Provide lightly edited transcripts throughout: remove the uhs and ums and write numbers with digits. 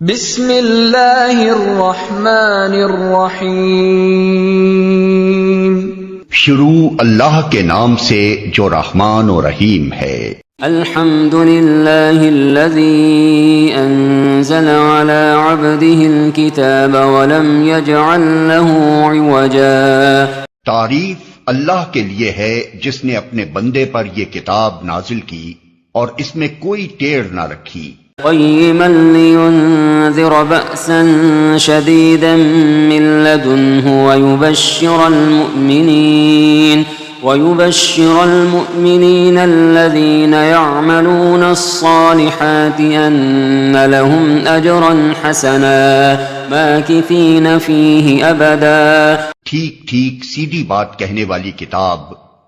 بسم اللہ الرحمن الرحیم۔ شروع اللہ کے نام سے جو رحمان و رحیم ہے۔ الحمد للہ الذی انزل علی عبده الكتاب ولم یجعل له عوجا۔ تعریف اللہ کے لیے ہے جس نے اپنے بندے پر یہ کتاب نازل کی اور اس میں کوئی ٹیڑھ نہ رکھی۔ قیما لینذر بأسا شدیدا من لدنہ ويبشر المؤمنين الذين يعملون الصالحات أن لهم أجرا حسنا ماكثين فيه أبدا۔ ٹھیک ٹھیک سیدھی بات کہنے والی کتاب،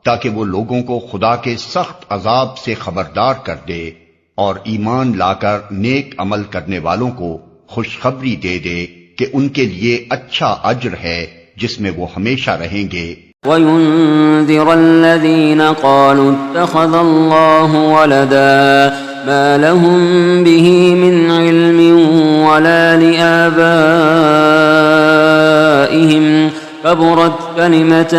تاکہ وہ لوگوں کو خدا کے سخت عذاب سے خبردار کر دے اور ایمان لا کر نیک عمل کرنے والوں کو خوشخبری دے دے کہ ان کے لیے اچھا اجر ہے جس میں وہ ہمیشہ رہیں گے۔ وَيُنذِرَ الَّذِينَ قَالُوا اتَّخَذَ اللَّهُ وَلَدًا مَا لَهُم بِهِ مِنْ عِلْمٍ وَلَا لِآبَائِهِمْ كَبُرَتْ كَلِمَةً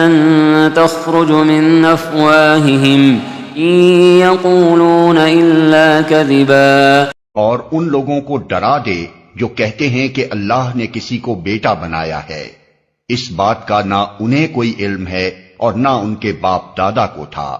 تَخْرُجُ مِنْ أَفْوَاهِهِمْ إِنْ يَقُولُونَ إِلَّا كَذِبًا۔ اور ان لوگوں کو ڈرا دے جو کہتے ہیں کہ اللہ نے کسی کو بیٹا بنایا ہے، اس بات کا نہ انہیں کوئی علم ہے اور نہ ان کے باپ دادا کو تھا۔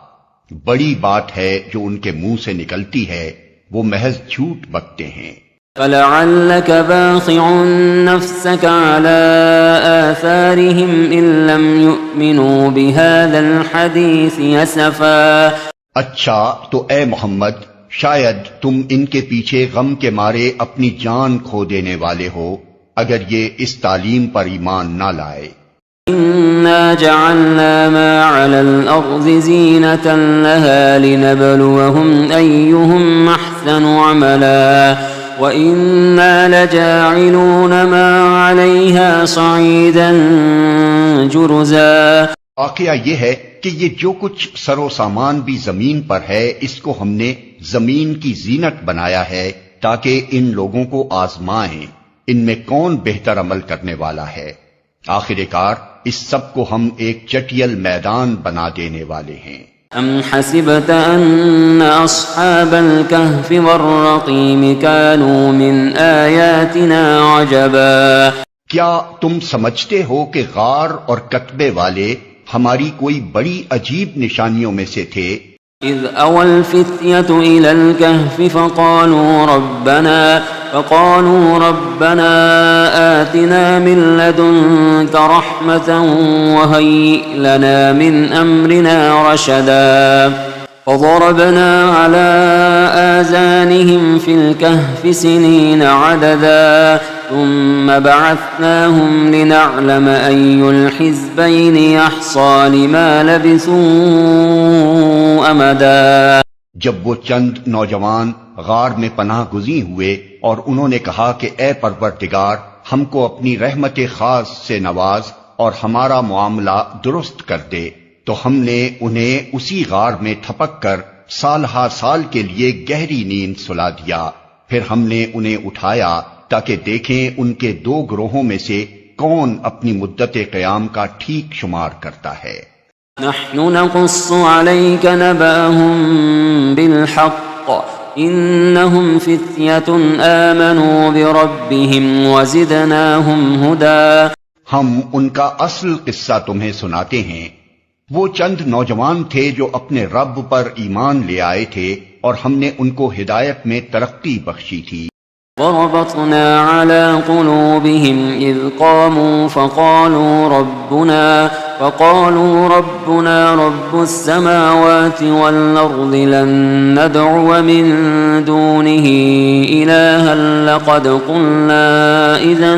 بڑی بات ہے جو ان کے منہ سے نکلتی ہے، وہ محض جھوٹ بکتے ہیں۔ فَلَعَلَّكَ بَاخِعٌ نَفْسَكَ عَلَىٰ آثَارِهِمْ إِن لَّمْ يُؤْمِنُوا بِهَٰذَا الْحَدِيثِ أَسَفًا۔ اچھا تو اے محمد، شاید تم ان کے پیچھے غم کے مارے اپنی جان کھو دینے والے ہو اگر یہ اس تعلیم پر ایمان نہ لائے۔ إِنَّا جَعَلْنَا مَا عَلَى الْأَرْضِ زِينَةً لَهَا لِنَبْلُوَهُمْ أَيُّهُمْ أَحْسَنُ عَمَلًا وَإِنَّا لَجَاعِلُونَ مَا عَلَيْهَا صَعِيدًا جُرُزًا۔ واقعہ یہ ہے کہ یہ جو کچھ سر و سامان بھی زمین پر ہے، اس کو ہم نے زمین کی زینت بنایا ہے تاکہ ان لوگوں کو آزمائیں ان میں کون بہتر عمل کرنے والا ہے۔ آخر کار اس سب کو ہم ایک چٹیل میدان بنا دینے والے ہیں۔ ام حسبت ان اصحاب الكهف والرقیم كانوا من آیاتنا عجبا۔ کیا تم سمجھتے ہو کہ غار اور کتبے والے ہماری کوئی بڑی عجیب نشانیوں میں سے تھے؟ اذ اوى الفتية الى الكهف فقالوا ربنا آتنا من لدنك رحمة وهيئ لنا من أمرنا رشدا۔ فضربنا على آذانهم في الكهف سنين عددا ثم بعثناهم لنعلم أي الحزبين يحصى لما لبثوا أمدا۔ جب وہ چند نوجوان غار میں پناہ گزین ہوئے اور انہوں نے کہا کہ اے پروردگار، ہم کو اپنی رحمت خاص سے نواز اور ہمارا معاملہ درست کر دے، تو ہم نے انہیں اسی غار میں تھپک کر سال ہا سال کے لیے گہری نیند سلا دیا۔ پھر ہم نے انہیں اٹھایا تاکہ دیکھیں ان کے دو گروہوں میں سے کون اپنی مدت قیام کا ٹھیک شمار کرتا ہے۔ نحن نقص عليك نبأهم بالحق إنهم فتية آمنوا بربهم وزدناهم هدى۔ ہم ان کا اصل قصہ تمہیں سناتے ہیں۔ وہ چند نوجوان تھے جو اپنے رب پر ایمان لے آئے تھے اور ہم نے ان کو ہدایت میں ترقی بخشی تھی۔ وربطنا على قلوبهم إذ قاموا فقالوا ربنا رب السماوات والأرض لن ندعو من دونه إلها لقد قلنا إذا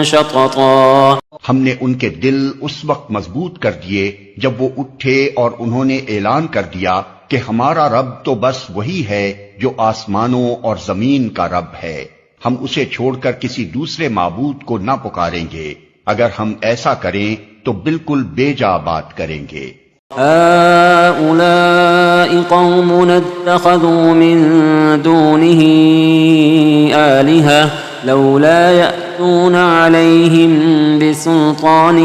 شططا۔ ہم نے ان کے دل اس وقت مضبوط کر دیے جب وہ اٹھے اور انہوں نے اعلان کر دیا کہ ہمارا رب تو بس وہی ہے جو آسمانوں اور زمین کا رب ہے، ہم اسے چھوڑ کر کسی دوسرے معبود کو نہ پکاریں گے، اگر ہم ایسا کریں تو بالکل بے جا بات کریں گے۔ هؤلاء قوم اتخذوا من دونه آلهة لولا يأتون عليهم بسلطان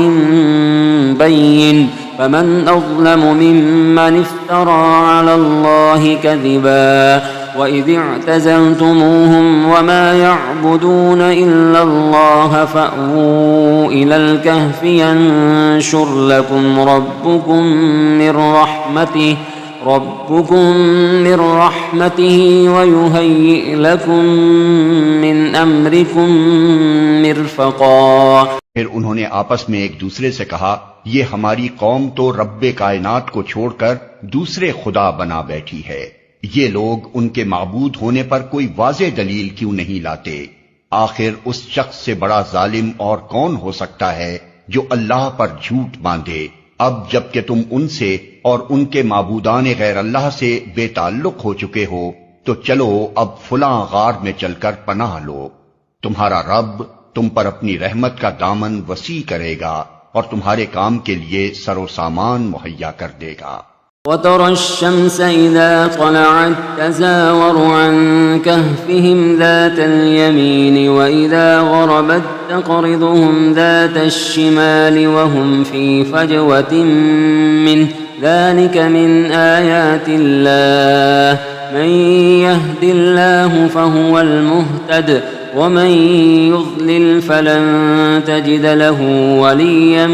بين فمن أظلم ممن افترى على الله كذبا وإذ اعتزلتموهم وما يعبدون إلا الله فأووا إلى الكهف ينشر لكم ربكم من رحمته ويهيئ لكم من أمركم مرفقا. پھر انہوں نے آپس میں ایک دوسرے سے کہا، یہ ہماری قوم تو رب کائنات کو چھوڑ کر دوسرے خدا بنا بیٹھی ہے. یہ لوگ ان کے معبود ہونے پر کوئی واضح دلیل کیوں نہیں لاتے؟ آخر اس شخص سے بڑا ظالم اور کون ہو سکتا ہے جو اللہ پر جھوٹ باندھے؟ اب جب کہ تم ان سے اور ان کے معبودان غیر اللہ سے بے تعلق ہو چکے ہو تو چلو اب فلاں غار میں چل کر پناہ لو. تمہارا رب تم پر اپنی رحمت کا دامن وسیع کرے گا اور تمہارے کام کے لیے سر و سامان مہیا کر دے گا. وترى الشمس إذا طلعت تزاور عن كهفهم ذات اليمين وإذا غربت تقرضهم ذات الشمال وهم في فجوة منه ذلك من آيات الله من يهد الله فهو المهتد ومن يضلل فلن تجد له وليا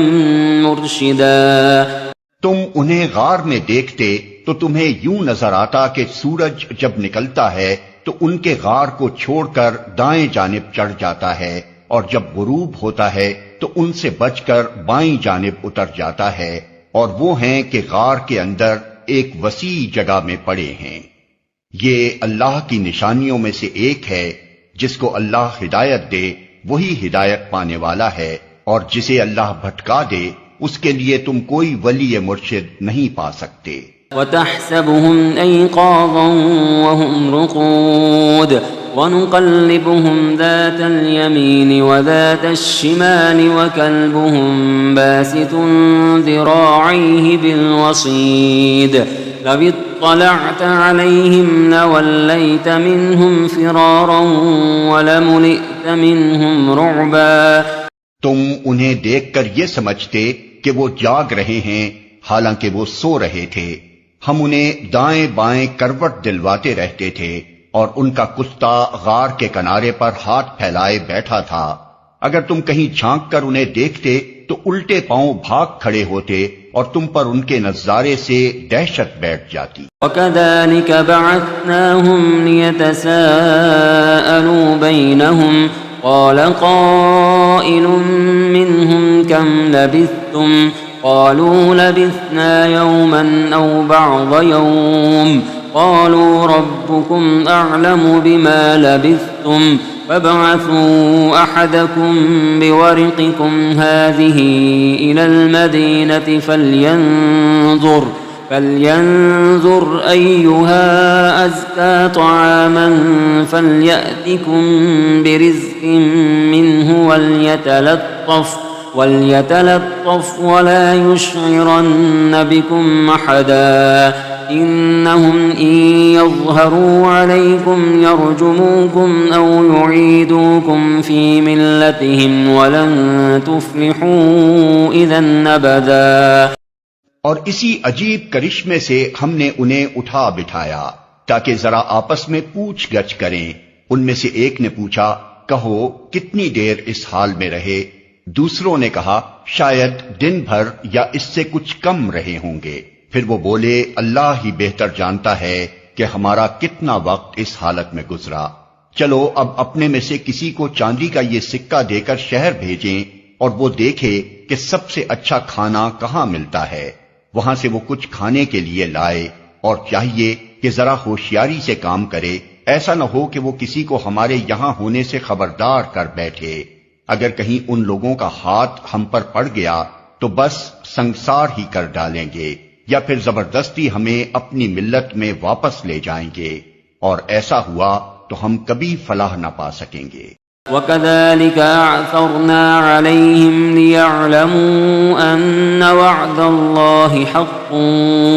مرشدا. تم انہیں غار میں دیکھتے تو تمہیں یوں نظر آتا کہ سورج جب نکلتا ہے تو ان کے غار کو چھوڑ کر دائیں جانب چڑھ جاتا ہے اور جب غروب ہوتا ہے تو ان سے بچ کر بائیں جانب اتر جاتا ہے، اور وہ ہیں کہ غار کے اندر ایک وسیع جگہ میں پڑے ہیں. یہ اللہ کی نشانیوں میں سے ایک ہے. جس کو اللہ ہدایت دے وہی ہدایت پانے والا ہے، اور جسے اللہ بھٹکا دے اس کے لیے تم کوئی ولی مرشد نہیں پا سکتے. وَتَحْسَبُهُمْ أَيْقَاظًا وَهُمْ رُقُودٌ وَنُقَلِّبُهُمْ ذَاتَ الْيَمِينِ وَذَاتَ الشِّمَالِ وَكَلْبُهُمْ بَاسِطٌ ذِرَاعَيْهِ بِالْوَصِيدِ لَوِ اطَّلَعْتَ عَلَيْهِمْ لَوَلَّيْتَ مِنْهُمْ فِرَارًا وَلَمُلِئْتَ مِنْهُمْ رُعْبًا. تم انہیں دیکھ کر یہ سمجھتے کہ وہ جاگ رہے ہیں حالانکہ وہ سو رہے تھے. ہم انہیں دائیں بائیں کروٹ دلواتے رہتے تھے اور ان کا کتا غار کے کنارے پر ہاتھ پھیلائے بیٹھا تھا. اگر تم کہیں جھانک کر انہیں دیکھتے تو الٹے پاؤں بھاگ کھڑے ہوتے اور تم پر ان کے نظارے سے دہشت بیٹھ جاتی. وَكَذَلِكَ بَعَثْنَاهُمْ لِيَتَسَاءَلُوا بَيْنَهُمْ قال قائل منهم كم لبثتم قالوا لبثنا يوما أو بعض يوم قالوا ربكم أعلم بما لبثتم فابعثوا أحدكم بورقكم هذه إلى المدينة فلينظر أيها أزكى طعاما فليأتكم برزق منه وليتلطف ولا يشعرن بكم أحدا إنهم إن يظهروا عليكم يرجموكم أو يعيدوكم في ملتهم ولن تفلحوا إذا أبدا. اور اسی عجیب کرشمے سے ہم نے انہیں اٹھا بٹھایا تاکہ ذرا آپس میں پوچھ گچھ کریں. ان میں سے ایک نے پوچھا، کہو کتنی دیر اس حال میں رہے؟ دوسروں نے کہا شاید دن بھر یا اس سے کچھ کم رہے ہوں گے. پھر وہ بولے اللہ ہی بہتر جانتا ہے کہ ہمارا کتنا وقت اس حالت میں گزرا. چلو اب اپنے میں سے کسی کو چاندی کا یہ سکہ دے کر شہر بھیجیں اور وہ دیکھے کہ سب سے اچھا کھانا کہاں ملتا ہے، وہاں سے وہ کچھ کھانے کے لیے لائے، اور چاہیے کہ ذرا ہوشیاری سے کام کرے، ایسا نہ ہو کہ وہ کسی کو ہمارے یہاں ہونے سے خبردار کر بیٹھے. اگر کہیں ان لوگوں کا ہاتھ ہم پر پڑ گیا تو بس سنگسار ہی کر ڈالیں گے، یا پھر زبردستی ہمیں اپنی ملت میں واپس لے جائیں گے، اور ایسا ہوا تو ہم کبھی فلاح نہ پا سکیں گے. وكذلك أعثرنا عليهم ليعلموا أن وعد الله حق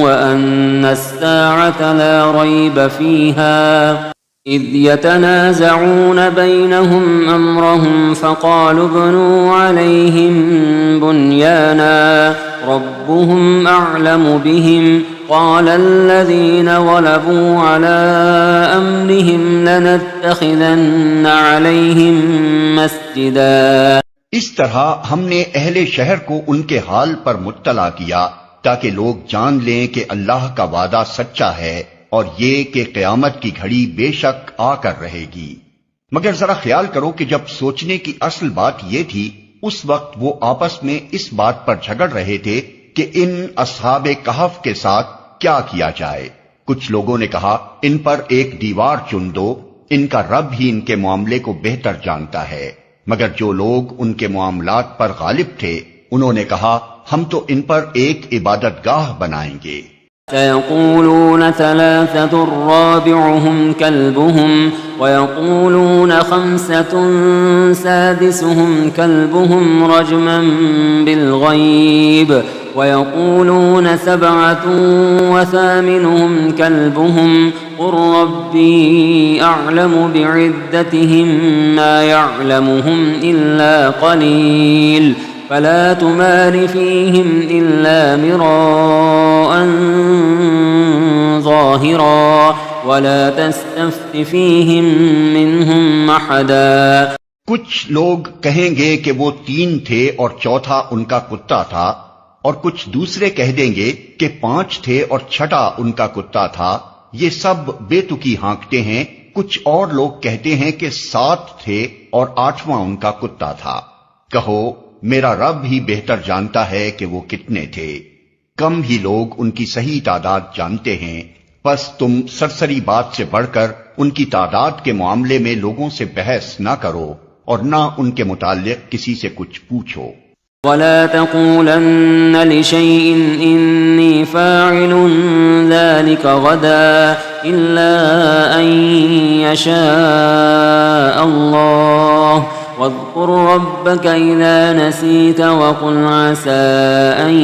وأن الساعة لا ريب فيها إذ يتنازعون بينهم أمرهم فقالوا ابنوا عليهم بنيانا ربهم أعلم بهم قال الذين غلبوا على أمرهم لنتخذن عليهم مسجدا. اس طرح ہم نے اہل شہر کو ان کے حال پر مطلع کیا تاکہ لوگ جان لیں کہ اللہ کا وعدہ سچا ہے اور یہ کہ قیامت کی گھڑی بے شک آ کر رہے گی. مگر ذرا خیال کرو کہ جب سوچنے کی اصل بات یہ تھی اس وقت وہ آپس میں اس بات پر جھگڑ رہے تھے کہ ان اصحاب کہف کے ساتھ کیا کیا جائے. کچھ لوگوں نے کہا ان پر ایک دیوار چن دو، ان کا رب ہی ان کے معاملے کو بہتر جانتا ہے. مگر جو لوگ ان کے معاملات پر غالب تھے انہوں نے کہا ہم تو ان پر ایک عبادت گاہ بنائیں گے. سيقولون ثلاثة رابعهم كلبهم ويقولون خمسة سادسهم كلبهم رجما بالغيب ويقولون سبعة وثامنهم كلبهم قل ربي أعلم بعدتهم ما يعلمهم إلا قليل فلا تمار فيهم إلا مراء ظاهرا ولا تستفت فيهم منهم أحدا. کچھ لوگ کہیں گے کہ وہ 3 تھے اور چوتھا ان کا کتا تھا، اور کچھ دوسرے کہہ دیں گے کہ 5 تھے اور چھٹا ان کا کتا تھا. یہ سب بے تکی ہانکتے ہیں. کچھ اور لوگ کہتے ہیں کہ 7 تھے اور 8واں ان کا کتا تھا. کہو میرا رب ہی بہتر جانتا ہے کہ وہ کتنے تھے. کم ہی لوگ ان کی صحیح تعداد جانتے ہیں. پس تم سرسری بات سے بڑھ کر ان کی تعداد کے معاملے میں لوگوں سے بحث نہ کرو اور نہ ان کے متعلق کسی سے کچھ پوچھو. ولا تقولن لشيء إني فاعل ذلك غدا إلا أن يشاء الله واذكر ربك إذا نسيت وقل عسى أن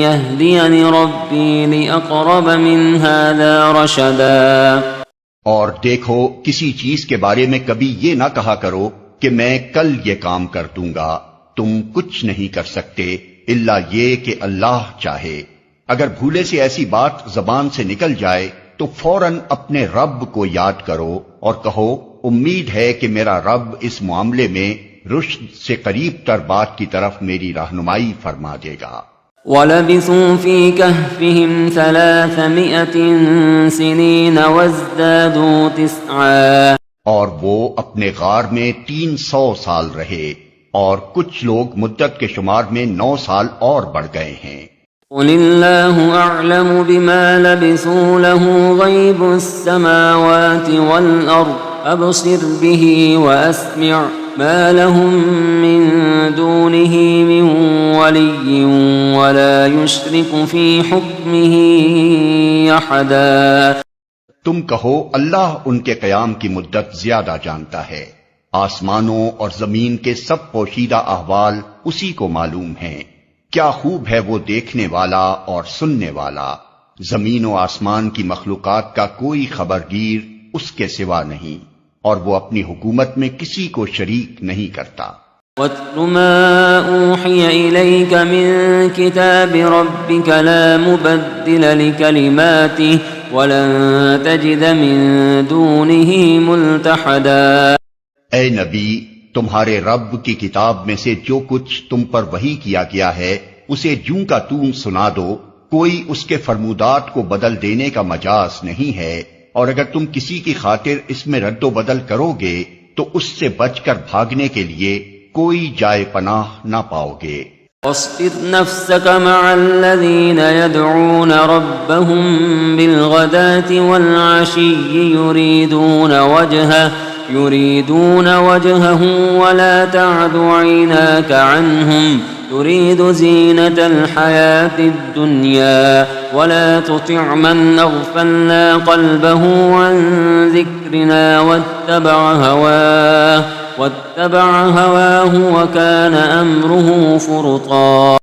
يهديني ربي لأقرب من هذا رشدا. اور دیکھو کسی چیز کے بارے میں کبھی یہ نہ کہا کرو کہ میں کل یہ کام کر دوں گا. تم کچھ نہیں کر سکتے الا یہ کہ اللہ چاہے. اگر بھولے سے ایسی بات زبان سے نکل جائے تو فوراً اپنے رب کو یاد کرو اور کہو امید ہے کہ میرا رب اس معاملے میں رشد سے قریب تر بات کی طرف میری رہنمائی فرما دے گا. وَلَبِثُوا فِي كَهْفِهِمْ 300 سِنِينَ وَازْدَادُوا 9. اور وہ اپنے غار میں 300 سال رہے اور کچھ لوگ مدت کے شمار میں 9 سال اور بڑھ گئے ہیں. قُلِ اللَّهُ أَعْلَمُ بِمَا لَبِثُوا لَهُ غَيْبُ السَّمَاوَاتِ وَالْأَرْضِ أَبْصِرْ بِهِ وَأَسْمِعْ مَا لَهُم مِّن دُونِهِ مِن وَلِيٍّ وَلَا يُشْرِكُ فِي حُكْمِهِ أَحَدًا. تم کہو اللہ ان کے قیام کی مدت زیادہ جانتا ہے. آسمانوں اور زمین کے سب پوشیدہ احوال اسی کو معلوم ہیں. کیا خوب ہے وہ دیکھنے والا اور سننے والا. زمین و آسمان کی مخلوقات کا کوئی خبرگیر اس کے سوا نہیں، اور وہ اپنی حکومت میں کسی کو شریک نہیں کرتا. وَاتْلُ مَا أُوحِيَ إِلَيْكَ مِن كِتَابِ رَبِّكَ لَا مُبَدِّلَ لِكَلِمَاتِهِ وَلَن تَجِدَ مِن دُونِهِ مُلْتَحَدًا. اے نبی، تمہارے رب کی کتاب میں سے جو کچھ تم پر وحی کیا گیا ہے اسے جوں کا توں سنا دو. کوئی اس کے فرمودات کو بدل دینے کا مجاز نہیں ہے، اور اگر تم کسی کی خاطر اس میں رد و بدل کرو گے تو اس سے بچ کر بھاگنے کے لیے کوئی جائے پناہ نہ پاؤ گے. واصبر نفسك مع الذين يدعون ربهم بالغداة والعشي يريدون وجهه ولا تعد عيناك عنهم تريد زينة الحياة الدنيا ولا تطع من أغفلنا قلبه عن ذكرنا واتبع هواه واتبع هواه وكان أمره فرطا۔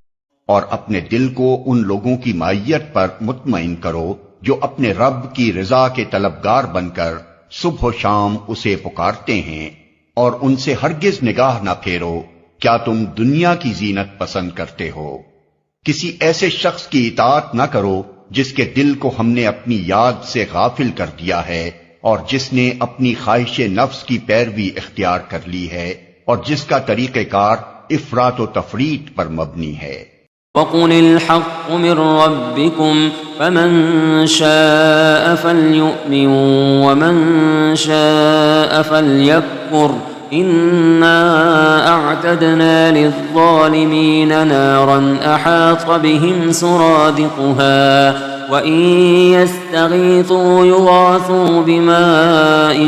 اور اپنے دل کو ان لوگوں کی معیت پر مطمئن کرو جو اپنے رب کی رضا کے طلبگار بن کر صبح و شام اسے پکارتے ہیں، اور ان سے ہرگز نگاہ نہ پھیرو، کیا تم دنیا کی زینت پسند کرتے ہو؟ کسی ایسے شخص کی اطاعت نہ کرو جس کے دل کو ہم نے اپنی یاد سے غافل کر دیا ہے، اور جس نے اپنی خواہش نفس کی پیروی اختیار کر لی ہے، اور جس کا طریقہ کار افراط و تفریط پر مبنی ہے۔ وَقُلِ الْحَقُّ مِنْ رَبِّكُمْ فَمَنْ شَاءَ فَلْيُؤْمِنْ وَمَنْ شَاءَ فَلْيَكْفُرْ إِنَّا أَعْتَدْنَا لِلظَّالِمِينَ نَارًا أَحَاطَ بِهِمْ سُرَادِقُهَا وَإِنْ يَسْتَغِيثُوا يُغَاثُوا بِمَاءٍ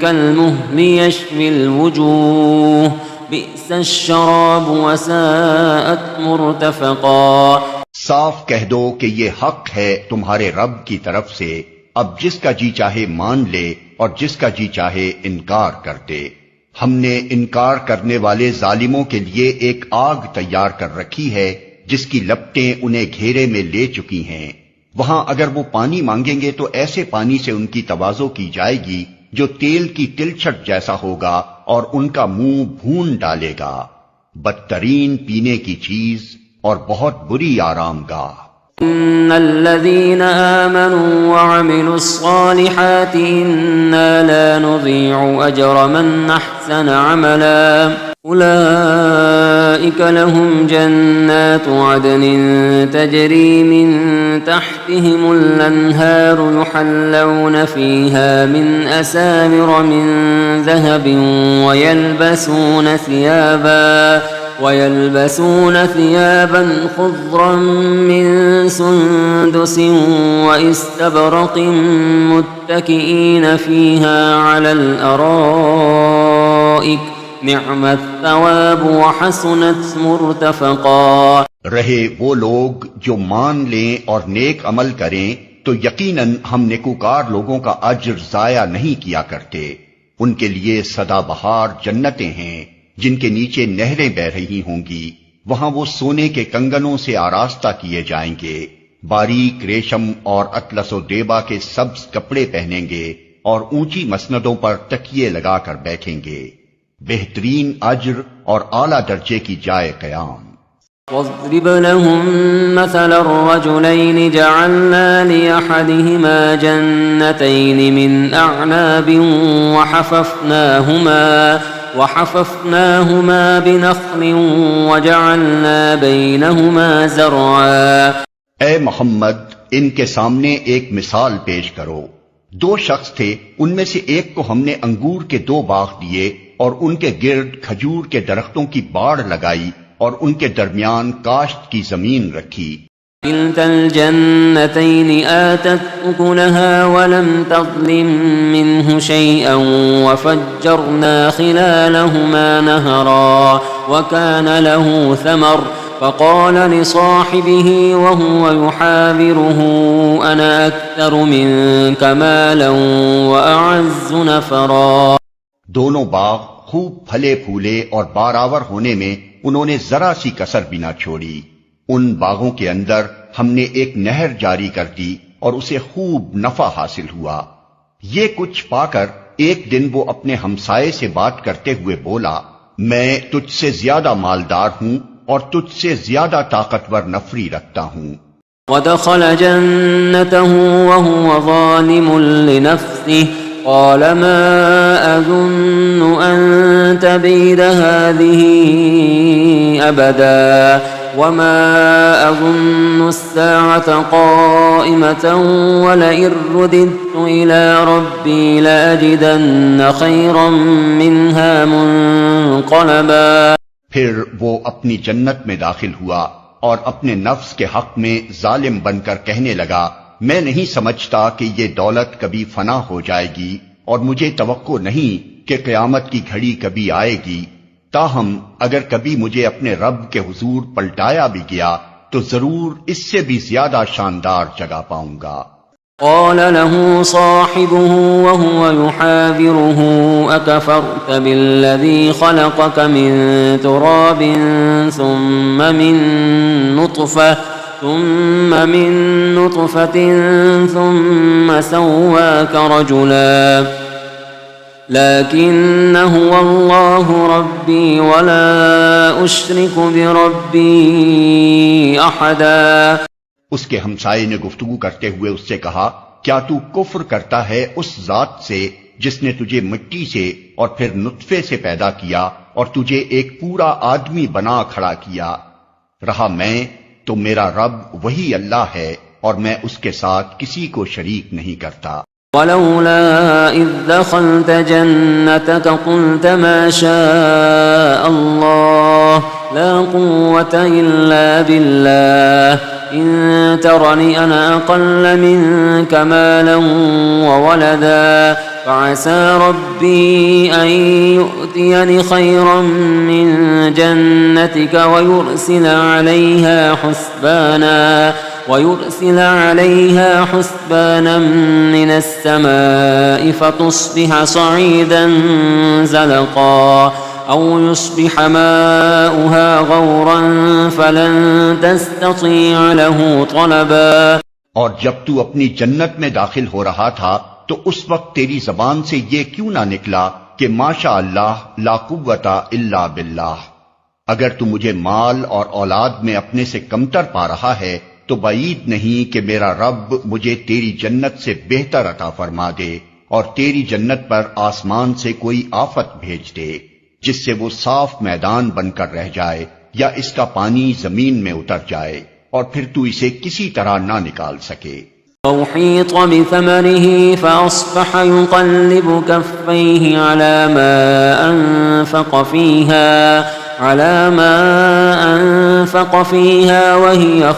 كَالْمُهْلِ يَشْوِي الْوُجُوهَ بِئْسَ الشَّرَابُ وَسَاءَتْ مُرْتَفَقًا۔ صاف کہہ دو کہ یہ حق ہے تمہارے رب کی طرف سے، اب جس کا جی چاہے مان لے اور جس کا جی چاہے انکار کر دے۔ ہم نے انکار کرنے والے ظالموں کے لیے ایک آگ تیار کر رکھی ہے جس کی لپٹیں انہیں گھیرے میں لے چکی ہیں۔ وہاں اگر وہ پانی مانگیں گے تو ایسے پانی سے ان کی تواضع کی جائے گی جو تیل کی تلچھٹ جیسا ہوگا اور ان کا منہ بھون ڈالے گا، بدترین پینے کی چیز اور بہت بری آرام گاہ۔ إن الذين آمنوا وعملوا الصالحات إنا لا نضيع أجر من أحسن عملا أولئك لهم جنات عدن تجري من تحتهم الأنهار يحلون فيها من أساور من ذهب ويلبسون ثيابا خضرا من سندس واستبرق متكئين فيها على الأرائك نعم الثواب وحسنت مرتفقا۔ رہے وہ لوگ جو مان لیں اور نیک عمل کریں تو یقیناً ہم نیکوکار لوگوں کا اجر ضائع نہیں کیا کرتے۔ ان کے لیے سدا بہار جنتیں ہیں جن کے نیچے نہریں بہ رہی ہوں گی، وہاں وہ سونے کے کنگنوں سے آراستہ کیے جائیں گے، باریک ریشم اور اطلس و دیبا کے سبز کپڑے پہنیں گے اور اونچی مسندوں پر تکیے لگا کر بیٹھیں گے، بہترین اجر اور اعلیٰ درجے کی جائے قیام۔ واضرب لهم مثل الرجلين جعلنا لأحدهما جنتين من أعناب وحففناهما بنخل وجعلنا بينهما زرعا۔ اے محمد، ان کے سامنے ایک مثال پیش کرو۔ دو شخص تھے، ان میں سے ایک کو ہم نے انگور کے 2 باغ دیے اور ان کے گرد کھجور کے درختوں کی باڑ لگائی اور ان کے درمیان کاشت کی زمین رکھی۔ كلتا الجنتين آتت أكلها ولم تظلم منه شيئا وفجرنا خلالهما نهرا وكان له ثمر فقال لصاحبه وهو يحاوره أنا أكثر منك مالا وأعز نفرا۔ دونوں باغ خوب پھلے پھولے اور بارآور ہونے میں انہوں نے ذرا سی کسر بھی نہ چھوڑی۔ ان باغوں کے اندر ہم نے ایک نہر جاری کر دی اور اسے خوب نفع حاصل ہوا۔ یہ کچھ پا کر ایک دن وہ اپنے ہمسائے سے بات کرتے ہوئے بولا، میں تجھ سے زیادہ مالدار ہوں اور تجھ سے زیادہ طاقتور نفری رکھتا ہوں۔ ودخل جنته وهو ظالم لنفسه قال ما أظن أن تبيد هذه أبدا وما أظن الساعة قائمة ولئن رددت إلى ربي لأجدن خيرا منها منقلبا۔ پھر وہ اپنی جنت میں داخل ہوا اور اپنے نفس کے حق میں ظالم بن کر کہنے لگا، میں نہیں سمجھتا کہ یہ دولت کبھی فنا ہو جائے گی اور مجھے توقع نہیں کہ قیامت کی گھڑی کبھی آئے گی، تاہم اگر کبھی مجھے اپنے رب کے حضور پلٹایا بھی گیا تو ضرور اس سے بھی زیادہ شاندار جگہ پاؤں گا۔ قال له صاحبه وهو يحاوره أكفرت بالذي خلقك من تراب ثم من نطفة ثم سواك رجلا لكن هو الله ربي ولا أشرك بربي أحدا. اس کے ہمسائے نے گفتگو کرتے ہوئے اس سے کہا، کیا تو کفر کرتا ہے اس ذات سے جس نے تجھے مٹی سے اور پھر نطفے سے پیدا کیا اور تجھے ایک پورا آدمی بنا کھڑا کیا؟ رہا میں تو میرا رب وہی اللہ ہے اور میں اس کے ساتھ کسی کو شریک نہیں کرتا. ولولا إذ دخلت جنتك قلت ما شاء الله لا قوة إلا بالله إن ترني أنا أقل منك مالا وولدا فعسى ربي أن يؤتيني خيرا من جنتك ويرسل عليها حسبانا من السماء فتصبح صعيدا زلقا أو يصبح ماؤها غورا فلن تستطيع له طلبا. اور جب تو اپنی جنت میں داخل ہو رہا تھا تو اس وقت تیری زبان سے یہ کیوں نہ نکلا کہ ماشاء اللہ لا قوت الا باللہ. اگر تو مجھے مال اور اولاد میں اپنے سے کمتر پا رہا ہے تو بعید نہیں کہ میرا رب مجھے تیری جنت سے بہتر عطا فرما دے اور تیری جنت پر آسمان سے کوئی آفت بھیج دے جس سے وہ صاف میدان بن کر رہ جائے یا اس کا پانی زمین میں اتر جائے اور پھر تو اسے کسی طرح نہ نکال سکے. وأحيط بثمره فأصبح يقلب كفيه على ما أنفق فيها وهي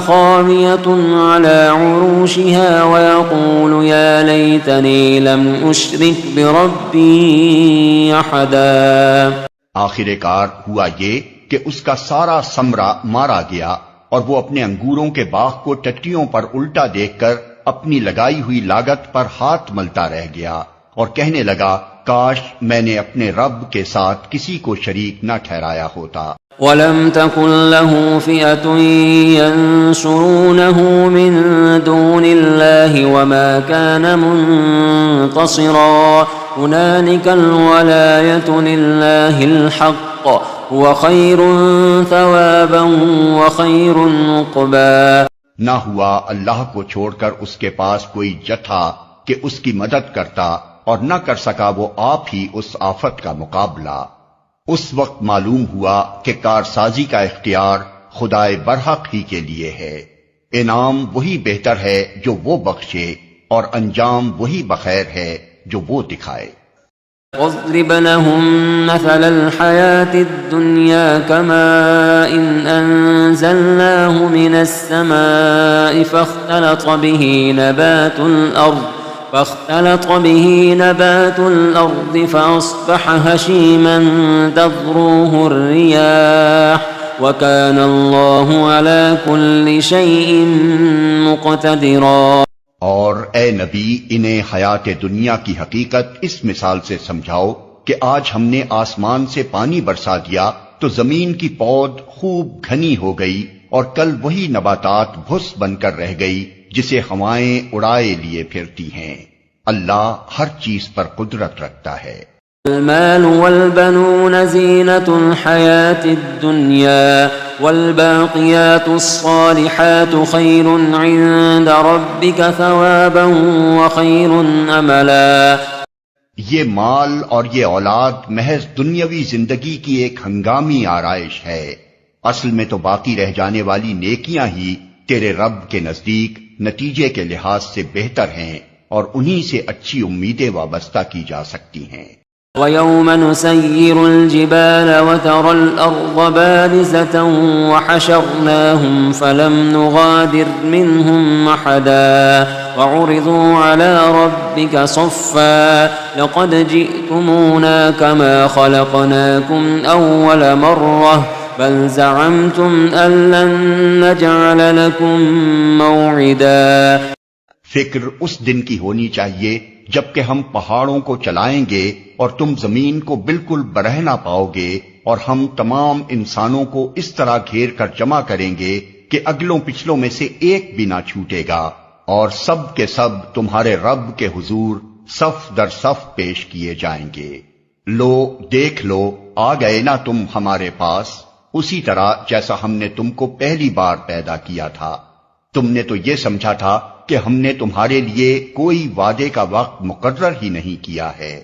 خاوية على عروشها ويقول يا ليتني لم أشرك بربي أحدا. آخر کار ہوا یہ کہ اس کا سارا ثمرہ مارا گیا اور وہ اپنے انگوروں کے باغ کو ٹٹیوں پر الٹا دیکھ کر اپنی لگائی ہوئی لاگت پر ہاتھ ملتا رہ گیا اور کہنے لگا کاش میں نے اپنے رب کے ساتھ کسی کو شریک نہ ٹھہرایا ہوتا. وَلَمْ تَكُنْ لَهُ فِئَةٌ يَنْصُرُونَهُ مِنْ دُونِ اللَّهِ وَمَا كَانَ مُنْتَصِرًا هُنَالِكَ الْوَلَايَةُ لِلَّهِ الْحَقِّ هُوَ خَيْرٌ ثَوَابًا وَخَيْرٌ عُقْبًا. نہ ہوا اللہ کو چھوڑ کر اس کے پاس کوئی جتھا کہ اس کی مدد کرتا اور نہ کر سکا وہ آپ ہی اس آفت کا مقابلہ. اس وقت معلوم ہوا کہ کارسازی کا اختیار خدائے برحق ہی کے لیے ہے. انعام وہی بہتر ہے جو وہ بخشے اور انجام وہی بخیر ہے جو وہ دکھائے. واضرب لهم مثل الحياة الدنيا كماء أنزلناه من السماء فاختلط به نبات الأرض فأصبح هشيما تذروه الرياح وكان الله على كل شيء مقتدرا. اور اے نبی انہیں حیات دنیا کی حقیقت اس مثال سے سمجھاؤ کہ آج ہم نے آسمان سے پانی برسا دیا تو زمین کی پود خوب گھنی ہو گئی اور کل وہی نباتات بھس بن کر رہ گئی جسے ہوائیں اڑائے لیے پھرتی ہیں. اللہ ہر چیز پر قدرت رکھتا ہے. المال والبنون زينة الحياة الدنيا والباقيات الصالحات خير عند ربك ثوابا وخير املا. یہ مال اور یہ اولاد محض دنیاوی زندگی کی ایک ہنگامی آرائش ہے. اصل میں تو باقی رہ جانے والی نیکیاں ہی تیرے رب کے نزدیک نتیجے کے لحاظ سے بہتر ہیں اور انہی سے اچھی امیدیں وابستہ کی جا سکتی ہیں. وَيَوْمَ نُسَيِّرُ الْجِبَالَ وَتَرَى الْأَرْضَ بَارِزَةً وَحَشَرْنَاهُمْ فَلَمْ نُغَادِرْ مِنْهُمْ أَحَدًا وَعُرِضُوا عَلَى رَبِّكَ صَفًّا لَقَدْ جِئْتُمُونَا كَمَا خَلَقْنَاكُمْ أَوَّلَ مَرَّةٍ بل زعمتم أن لن نجعل لكم موعدا فکر اس دن کی ہونی چاہیے جبکہ ہم پہاڑوں کو چلائیں گے اور تم زمین کو بالکل برہ نہ پاؤ گے، اور ہم تمام انسانوں کو اس طرح گھیر کر جمع کریں گے کہ اگلوں پچھلوں میں سے ایک بھی نہ چھوٹے گا، اور سب کے سب تمہارے رب کے حضور صف در صف پیش کیے جائیں گے۔ لو دیکھ لو، آ گئے نا تم ہمارے پاس، اسی طرح جیسا ہم نے تم کو پہلی بار پیدا کیا تھا۔ تم نے تو یہ سمجھا تھا کہ ہم نے تمہارے لیے کوئی وعدے کا وقت مقرر ہی نہیں کیا ہے۔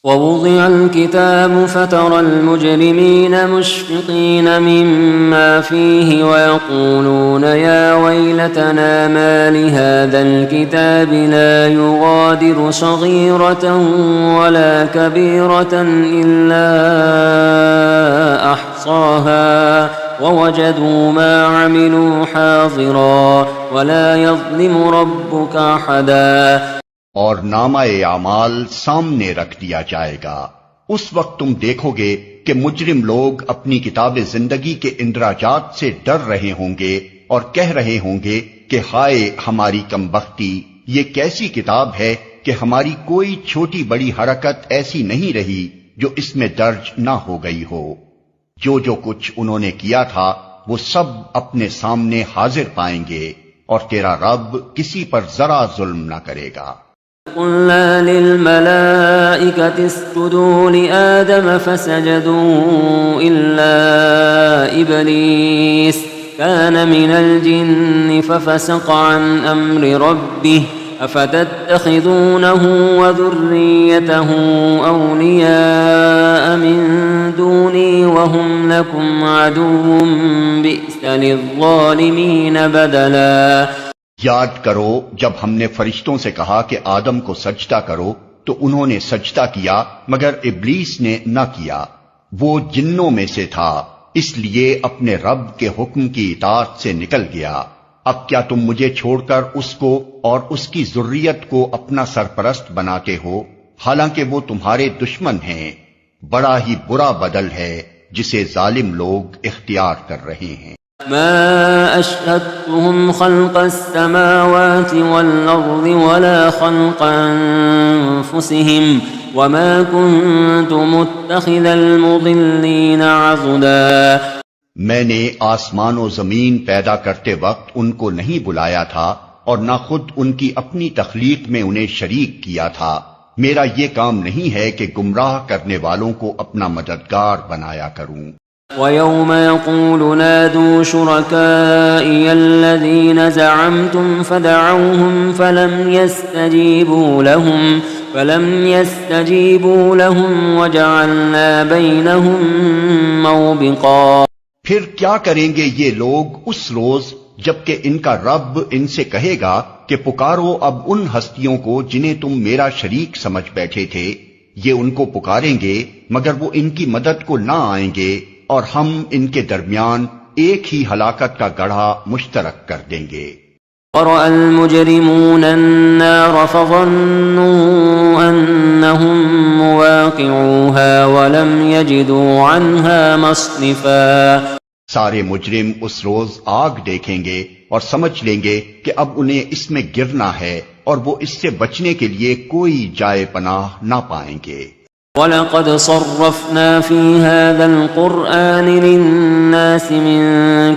ووضع الكتاب فترى المجرمين مشفقين مما فيه ويقولون يا ويلتنا ما لهذا الكتاب لا يغادر صغيرة ولا كبيرة إلا أحصاها ووجدوا ما عملوا حاضرا ولا يظلم ربك أحدا۔ اور نامہ اعمال سامنے رکھ دیا جائے گا، اس وقت تم دیکھو گے کہ مجرم لوگ اپنی کتاب زندگی کے اندراجات سے ڈر رہے ہوں گے اور کہہ رہے ہوں گے کہ ہائے ہماری کمبختی، یہ کیسی کتاب ہے کہ ہماری کوئی چھوٹی بڑی حرکت ایسی نہیں رہی جو اس میں درج نہ ہو گئی ہو۔ جو کچھ انہوں نے کیا تھا وہ سب اپنے سامنے حاضر پائیں گے، اور تیرا رب کسی پر ذرا ظلم نہ کرے گا۔ قلنا للملائكة اسجدوا لآدم فسجدوا إلا إبليس كان من الجن ففسق عن أمر ربه أفتتخذونه وذريته أولياء من دوني وهم لكم عدو بئس للظالمين بدلا۔ یاد کرو جب ہم نے فرشتوں سے کہا کہ آدم کو سجدہ کرو تو انہوں نے سجدہ کیا مگر ابلیس نے نہ کیا، وہ جنوں میں سے تھا، اس لیے اپنے رب کے حکم کی اطاعت سے نکل گیا۔ اب کیا تم مجھے چھوڑ کر اس کو اور اس کی ذریت کو اپنا سرپرست بناتے ہو، حالانکہ وہ تمہارے دشمن ہیں؟ بڑا ہی برا بدل ہے جسے ظالم لوگ اختیار کر رہے ہیں۔ ما أشهدتهم خلق السماوات والأرض ولا خلق أنفسهم وما كنت متخذ المضلين عضدا۔ میں نے آسمان و زمین پیدا کرتے وقت ان کو نہیں بلایا تھا اور نہ خود ان کی اپنی تخلیق میں انہیں شریک کیا تھا۔ میرا یہ کام نہیں ہے کہ گمراہ کرنے والوں کو اپنا مددگار بنایا کروں۔ وَيَوْمَ يَقُولُ نَادُوا شُرَكَائِيَ الَّذِينَ زَعَمْتُمْ فَدَعَوْهُمْ فَلَمْ يَسْتَجِيبُوا لَهُمْ وَجَعَلْنَا بَيْنَهُمْ مَوْبِقًا۔ پھر کیا کریں گے یہ لوگ اس روز جبکہ ان کا رب ان سے کہے گا کہ پکارو اب ان ہستیوں کو جنہیں تم میرا شریک سمجھ بیٹھے تھے، یہ ان کو پکاریں گے مگر وہ ان کی مدد کو نہ آئیں گے، اور ہم ان کے درمیان ایک ہی ہلاکت کا گڑھا مشترک کر دیں گے۔ وَرَأَى الْمُجْرِمُونَ النَّارَ فَظَنُّوا أَنَّهُمْ مُوَاقِعُوهَا وَلَمْ يَجِدُوا عَنْهَا مَصْرِفًا۔ سارے مجرم اس روز آگ دیکھیں گے اور سمجھ لیں گے کہ اب انہیں اس میں گرنا ہے، اور وہ اس سے بچنے کے لیے کوئی جائے پناہ نہ پائیں گے۔ وَلَقَدْ صَرَّفْنَا فِي هَذَا الْقُرْآنِ لِلنَّاسِ مِنْ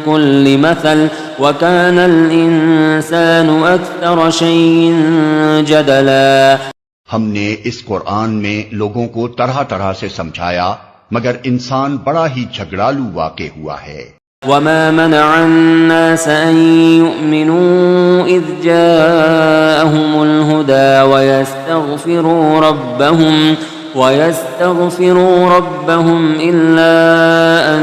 كُلِّ مَثَلٍ وَكَانَ الْإِنسَانُ أَكْثَرَ شَيْءٍ جَدَلًا۔ ہم نے اس قرآن میں لوگوں کو طرح طرح سے سمجھایا مگر انسان بڑا ہی جھگڑالو واقع ہوا ہے۔ وَمَا مَنَعَ النَّاسَ أَن يُؤْمِنُوا إِذْ جَاءَهُمُ الْهُدَى وَيَسْتَغْفِرُوا رَبَّهُمْ إِلَّا أَن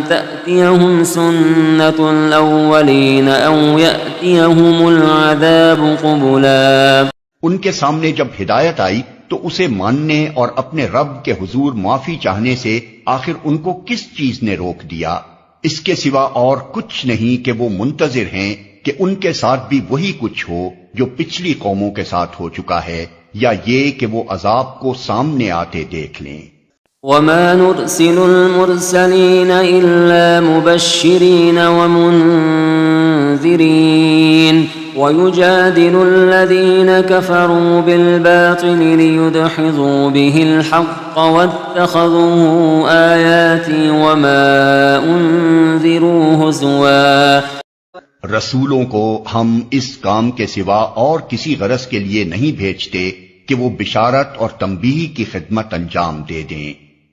تَأْتِيَهُمْ سُنَّةُ الْأَوَّلِينَ أَوْ يَأْتِيَهُمُ الْعَذَابُ قُبُلًا۔ ان کے سامنے جب ہدایت آئی تو اسے ماننے اور اپنے رب کے حضور معافی چاہنے سے آخر ان کو کس چیز نے روک دیا؟ اس کے سوا اور کچھ نہیں کہ وہ منتظر ہیں کہ ان کے ساتھ بھی وہی کچھ ہو جو پچھلی قوموں کے ساتھ ہو چکا ہے، یا یہ کہ وہ عذاب کو سامنے آتے دیکھ لیں۔ وما نرسل المرسلين إلا مبشرين ومنذرين ويجادل الذين كفروا بالباطل ليدحضوا به الحق واتخذوا آياتي وما أنذروا هزوا. رسولوں کو ہم اس کام کے سوا اور کسی غرض کے لیے نہیں بھیجتے کہ وہ بشارت اور تنبیہ کی خدمت انجام دے دیں،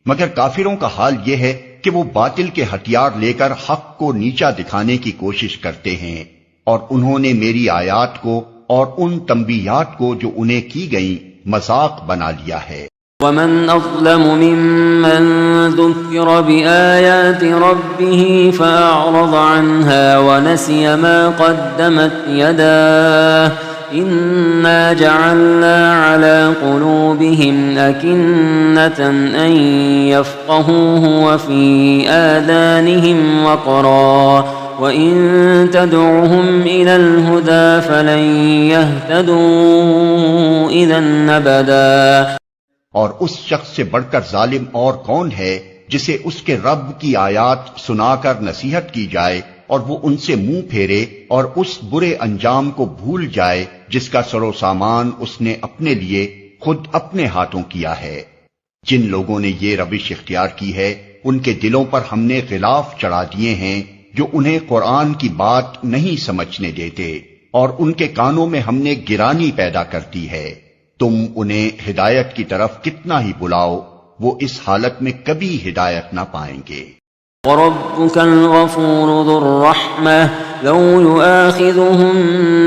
مگر کافروں کا حال یہ ہے کہ وہ باطل کے ہتھیار لے کر حق کو نیچا دکھانے کی کوشش کرتے ہیں، اور انہوں نے میری آیات کو اور ان تنبیہات کو جو انہیں کی گئیں مذاق بنا لیا ہے۔ ومن أظلم ممن ذكر بآيات ربه فأعرض عنها ونسي ما قدمت يداه إنا جعلنا على قلوبهم أكنة أن يفقهوه وفي آذانهم وقرا وإن تدعهم إلى الهدى فلن يهتدوا إذا أبدا۔ اور اس شخص سے بڑھ کر ظالم اور کون ہے جسے اس کے رب کی آیات سنا کر نصیحت کی جائے اور وہ ان سے منہ پھیرے اور اس برے انجام کو بھول جائے جس کا سر و سامان اس نے اپنے لیے خود اپنے ہاتھوں کیا ہے۔ جن لوگوں نے یہ روش اختیار کی ہے ان کے دلوں پر ہم نے غلاف چڑھا دیے ہیں جو انہیں قرآن کی بات نہیں سمجھنے دیتے، اور ان کے کانوں میں ہم نے گرانی پیدا کر دی ہے۔ تم انہیں ہدایت کی طرف کتنا ہی بلاؤ، وہ اس حالت میں کبھی ہدایت نہ پائیں گے۔ وَرَبُّكَ الْغَفُورُ ذُو الرَّحْمَةِ لَوْ يُؤَاخِذُهُم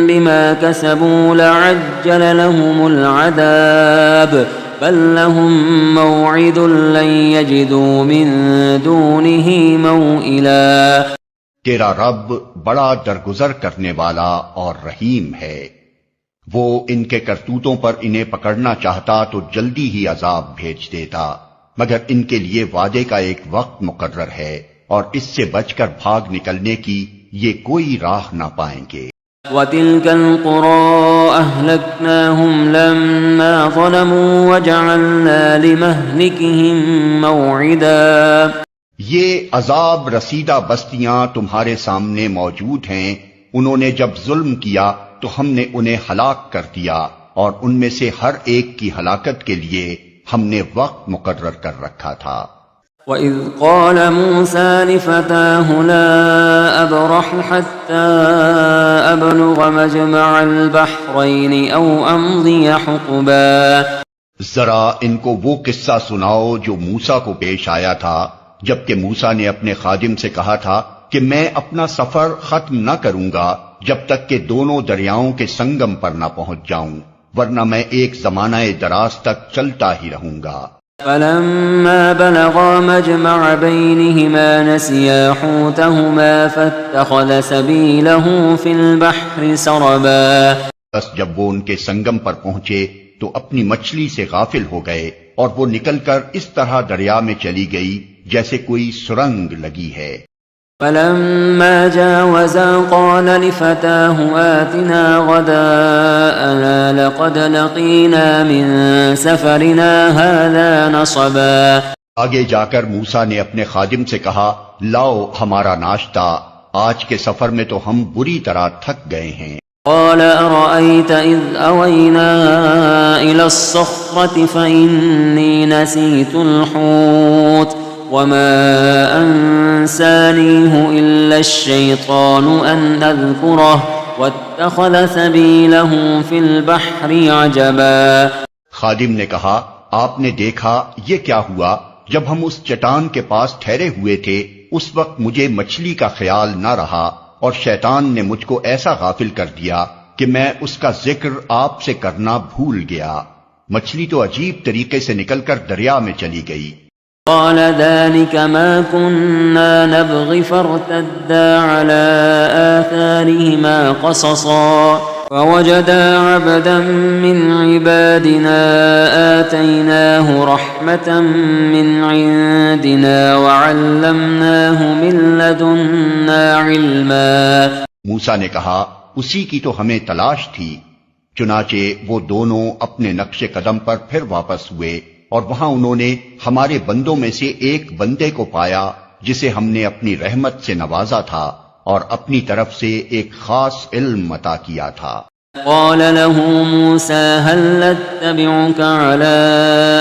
بِمَا كَسَبُوا لَعَجَّلَ لَهُمُ الْعَذَابَ بَل لَّهُم مَّوْعِدٌ لَّن يَجِدُوا مِن دُونِهِ مَوْئِلًا۔ تیرا رب بڑا درگزر کرنے والا اور رحیم ہے، وہ ان کے کرتوتوں پر انہیں پکڑنا چاہتا تو جلدی ہی عذاب بھیج دیتا، مگر ان کے لیے وعدے کا ایک وقت مقرر ہے اور اس سے بچ کر بھاگ نکلنے کی یہ کوئی راہ نہ پائیں گے۔ وَتِلْكَ الْقُرَىٰ أَهْلَكْنَاهُمْ لَمَّا ظَلَمُوا وَجَعَلْنَا لِمَهْلِكِهِم مَّوْعِدًا۔ یہ عذاب رسیدہ بستیاں تمہارے سامنے موجود ہیں، انہوں نے جب ظلم کیا تو ہم نے انہیں ہلاک کر دیا، اور ان میں سے ہر ایک کی ہلاکت کے لیے ہم نے وقت مقرر کر رکھا تھا۔ وَإِذْ قَالَ مُوسَى لِفَتَاهُ لَا أَبْرَحُ حَتَّى أَبْلُغَ مَجْمَعَ الْبَحْرَيْنِ أَوْ أَمْضِيَ حُقُبًا۔ ذرا ان کو وہ قصہ سناؤ جو موسیٰ کو پیش آیا تھا جبکہ موسیٰ نے اپنے خادم سے کہا تھا کہ میں اپنا سفر ختم نہ کروں گا جب تک کہ دونوں دریاؤں کے سنگم پر نہ پہنچ جاؤں، ورنہ میں ایک زمانہ دراز تک چلتا ہی رہوں گا۔ فَلَمَّا بَلَغَا مَجْمَعَ بَيْنِهِمَا نَسِيَا حُوتَهُمَا فَاتَّخَذَ سَبِيلَهُ فِي الْبَحْرِ سَرَبًا۔ بس جب وہ ان کے سنگم پر پہنچے تو اپنی مچھلی سے غافل ہو گئے، اور وہ نکل کر اس طرح دریا میں چلی گئی جیسے کوئی سرنگ لگی ہے۔ فَلَمَّا جَاوَزَا قَالَ لِفَتَاهُ آتِنَا غَدَاءَنَا لَقَدْ لَقِينَا مِن سَفَرِنَا هَٰذَا نَصَبًا۔ آگے جا کر موسیٰ نے اپنے خادم سے کہا، لاؤ ہمارا ناشتہ، آج کے سفر میں تو ہم بری طرح تھک گئے ہیں۔ قال أرأيت إذ أوينا إلى الصخرة فإني نسيت الحوت وما أنسانيه إلا الشيطان أن أذكره واتخذ سبيله في البحر عجبا۔ خادم نے کہا، آپ نے دیکھا یہ کیا ہوا؟ جب ہم اس چٹان کے پاس ٹھہرے ہوئے تھے اس وقت مجھے مچھلی کا خیال نہ رہا، اور شیطان نے مجھ کو ایسا غافل کر دیا کہ میں اس کا ذکر آپ سے کرنا بھول گیا۔ مچھلی تو عجیب طریقے سے نکل کر دریا میں چلی گئی۔ قال ذلك ما كنا نبغي فارتدا على آثارهما قصصا فوجدا عبدا من عبادنا آتيناه رحمة من عندنا وعلمناه من لدنا علما۔ موسیٰ نے کہا، اسی کی تو ہمیں تلاش تھی۔ چنانچہ وہ دونوں اپنے نقش قدم پر پھر واپس ہوئے اور وہاں انہوں نے ہمارے بندوں میں سے ایک بندے کو پایا جسے ہم نے اپنی رحمت سے نوازا تھا اور اپنی طرف سے ایک خاص علم عطا کیا تھا۔ قال له موسى هل اتبعك على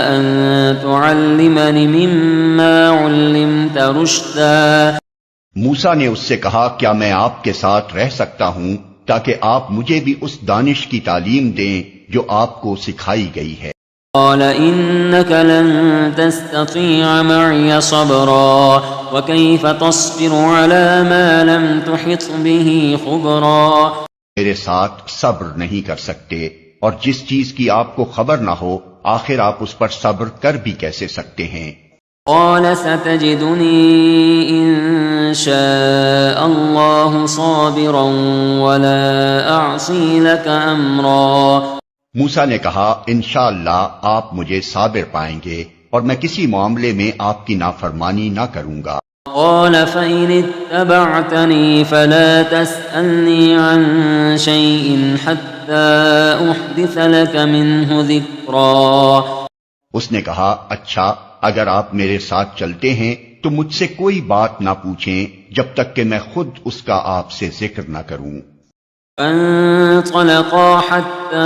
أن تعلمني مما علمت رشدا۔ موسیٰ نے اس سے کہا کیا میں آپ کے ساتھ رہ سکتا ہوں تاکہ آپ مجھے بھی اس دانش کی تعلیم دیں جو آپ کو سکھائی گئی ہے۔ قال إنك لن تستطيع معي صبرا وكيف تصبر على ما لم تحط به خبرا۔ میرے ساتھ صبر نہیں کر سکتے اور جس چیز کی آپ کو خبر نہ ہو آخر آپ اس پر صبر کر بھی کیسے سکتے ہیں؟ قال ستجدني إن شاء الله صابرا ولا أعصي لك أمرا۔ موسیٰ نے کہا انشاءاللہ آپ مجھے صابر پائیں گے اور میں کسی معاملے میں آپ کی نافرمانی نہ کروں گا۔ قال فإن اتبعتني فلا تسألني عن شيء حتى أحدث لك منه ذكرا۔ اس نے کہا اچھا اگر آپ میرے ساتھ چلتے ہیں تو مجھ سے کوئی بات نہ پوچھیں جب تک کہ میں خود اس کا آپ سے ذکر نہ کروں۔ فانطلقا حتى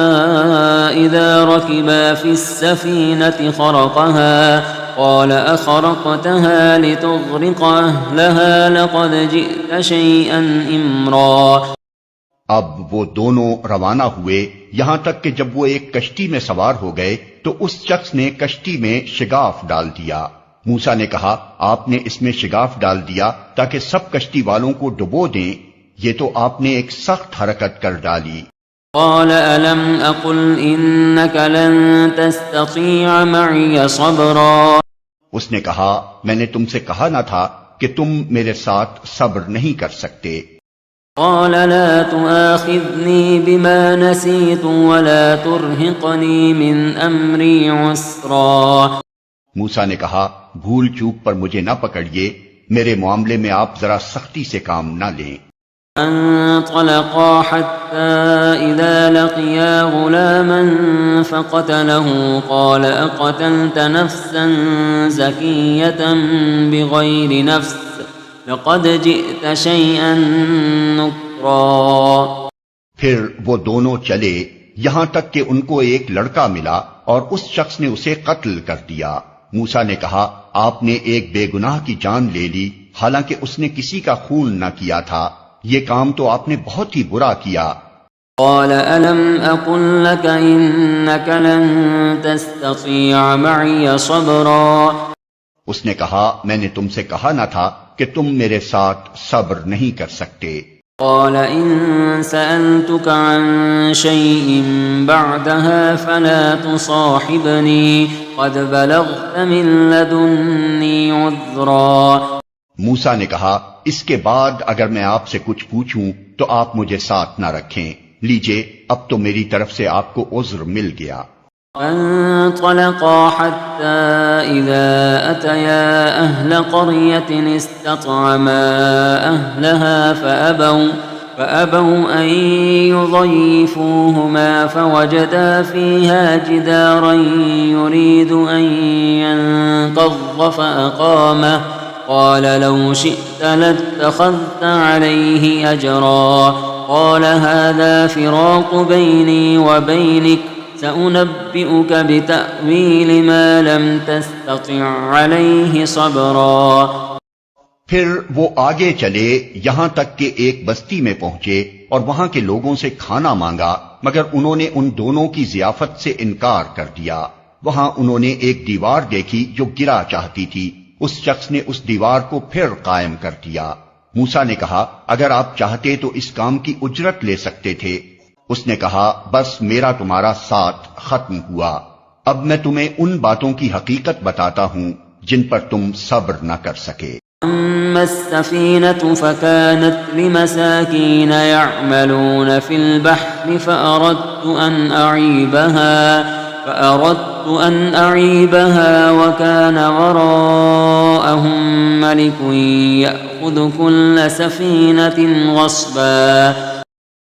إذا ركبا في السفينة خرقها قال أخرقتها لتغرق أهلها لقد جئت شيئا إمرا۔ اب وہ دونوں روانہ ہوئے یہاں تک کہ جب وہ ایک کشتی میں سوار ہو گئے تو اس شخص نے کشتی میں شگاف ڈال دیا۔ موسیٰ نے کہا آپ نے اس میں شگاف ڈال دیا تاکہ سب کشتی والوں کو ڈبو دیں، یہ تو آپ نے ایک سخت حرکت کر ڈالی۔ قال ألم أقل إنك لن تستطيع معي صبرا۔ اس نے کہا میں نے تم سے کہا نہ تھا کہ تم میرے ساتھ صبر نہیں کر سکتے۔ قال لا تؤاخذني بما نسيت ولا ترهقني من أمري عسرا۔ موسیٰ نے کہا بھول چوک پر مجھے نہ پکڑیے، میرے معاملے میں آپ ذرا سختی سے کام نہ لیں۔ انطلقا حتى إذا لقيا غلاما فقتله قال أقتلت نفسا زكية بغير نفس لقد جئت شيئا نكرا۔ پھر وہ دونوں چلے یہاں تک کہ ان کو ایک لڑکا ملا اور اس شخص نے اسے قتل کر دیا۔ موسیٰ نے کہا آپ نے ایک بے گناہ کی جان لے لی حالانکہ اس نے کسی کا خون نہ کیا تھا، یہ کام تو آپ نے بہت ہی برا کیا۔ قال ألم أقل لك إنك لن تستطيع معي صبرا۔ اس نے کہا میں نے تم سے کہا نہ تھا کہ تم میرے ساتھ صبر نہیں کر سکتے۔ قال إن سألتك عن شيء بعدها فلا تصاحبني قد بلغت من لدني عذرا۔ موسیٰ نے کہا اس کے بعد اگر میں آپ سے کچھ پوچھوں تو آپ مجھے ساتھ نہ رکھیں، لیجئے اب تو میری طرف سے آپ کو عذر مل گیا۔ فانطلقا حتى إذا أتيا أهل قرية استطعما أهلها فأبوا أن يضيفوهما فوجدا فيها جدارا يريد أن ينقض فأقامه قال لو شئت لاتخذت عليه أجرا قال هذا فراق بيني وبينك سأنبئك بتأويل ما لم تستطع عليه صبرا۔ پھر وہ آگے چلے یہاں تک کہ ایک بستی میں پہنچے اور وہاں کے لوگوں سے کھانا مانگا مگر انہوں نے ان دونوں کی ضیافت سے انکار کر دیا۔ وہاں انہوں نے ایک دیوار دیکھی جو گرا چاہتی تھی، اس شخص نے اس دیوار کو پھر قائم کر دیا۔ موسیٰ نے کہا اگر آپ چاہتے تو اس کام کی اجرت لے سکتے تھے۔ اس نے کہا بس میرا تمہارا ساتھ ختم ہوا، اب میں تمہیں ان باتوں کی حقیقت بتاتا ہوں جن پر تم صبر نہ کر سکے۔ أما السفينة فكانت لمساكين يعملون في البحر فأردت أن أعيبها وكان وراءهم ملك يأخذ كل سفينة غصبا۔